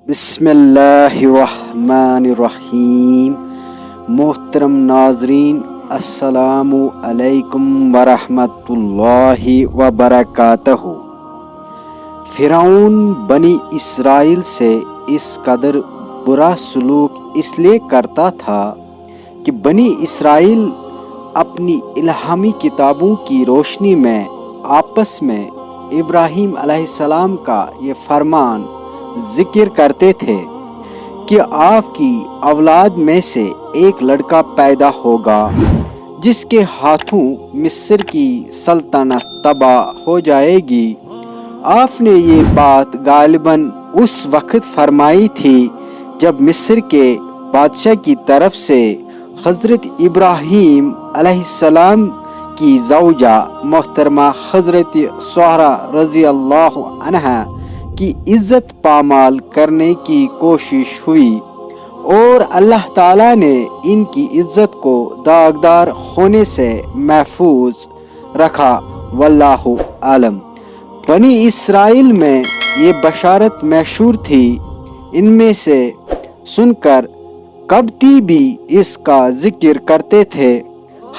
بسم اللہ الرحمن الرحیم۔ محترم ناظرین، السلام علیکم ورحمۃ اللہ وبرکاتہ۔ فرعون بنی اسرائیل سے اس قدر برا سلوک اس لیے کرتا تھا کہ بنی اسرائیل اپنی الہامی کتابوں کی روشنی میں آپس میں ابراہیم علیہ السلام کا یہ فرمان ذکر کرتے تھے کہ آپ کی اولاد میں سے ایک لڑکا پیدا ہوگا جس کے ہاتھوں مصر کی سلطنت تباہ ہو جائے گی۔ آپ نے یہ بات غالباً اس وقت فرمائی تھی جب مصر کے بادشاہ کی طرف سے حضرت ابراہیم علیہ السلام کی زوجہ محترمہ حضرت سہرہ رضی اللہ عنہا کی عزت پامال کرنے کی کوشش ہوئی، اور اللہ تعالیٰ نے ان کی عزت کو داغدار ہونے سے محفوظ رکھا، واللہ عالم۔ بنی اسرائیل میں یہ بشارت مشہور تھی، ان میں سے سن کر قبطی بھی اس کا ذکر کرتے تھے،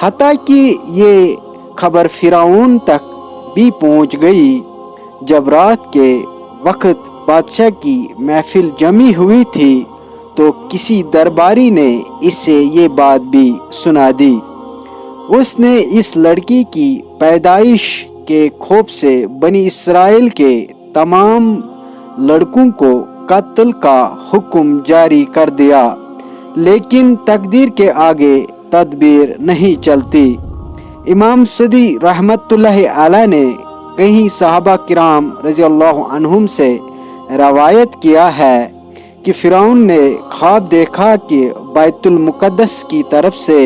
حتیٰ کہ یہ خبر فرعون تک بھی پہنچ گئی۔ جب رات کے وقت بادشاہ کی محفل جمی ہوئی تھی تو کسی درباری نے اسے یہ بات بھی سنا دی۔ اس نے اس لڑکی کی پیدائش کے خوف سے بنی اسرائیل کے تمام لڑکوں کو قتل کا حکم جاری کر دیا، لیکن تقدیر کے آگے تدبیر نہیں چلتی۔ امام صدی رحمۃ اللہ علیہ نے کئی صحابہ کرام رضی اللہ عنہم سے روایت کیا ہے کہ فرعون نے خواب دیکھا کہ بیت المقدس کی طرف سے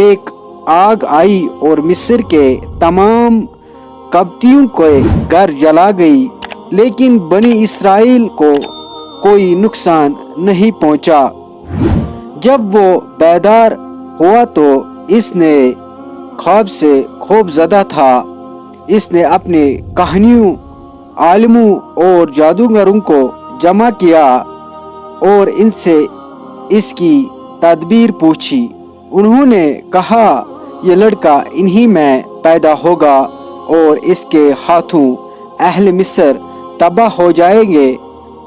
ایک آگ آئی اور مصر کے تمام قبطیوں کے گھر جلا گئی، لیکن بنی اسرائیل کو کوئی نقصان نہیں پہنچا۔ جب وہ بیدار ہوا تو اس نے خواب سے خوف زدہ تھا۔ اس نے اپنے کہانیوں، عالموں اور جادوگروں کو جمع کیا اور ان سے اس کی تدبیر پوچھی۔ انہوں نے کہا یہ لڑکا انہی میں پیدا ہوگا اور اس کے ہاتھوں اہل مصر تباہ ہو جائیں گے،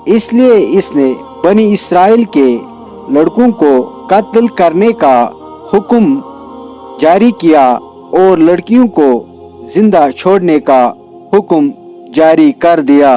اس لیے اس نے بنی اسرائیل کے لڑکوں کو قتل کرنے کا حکم جاری کیا اور لڑکیوں کو زندہ چھوڑنے کا حکم جاری کر دیا۔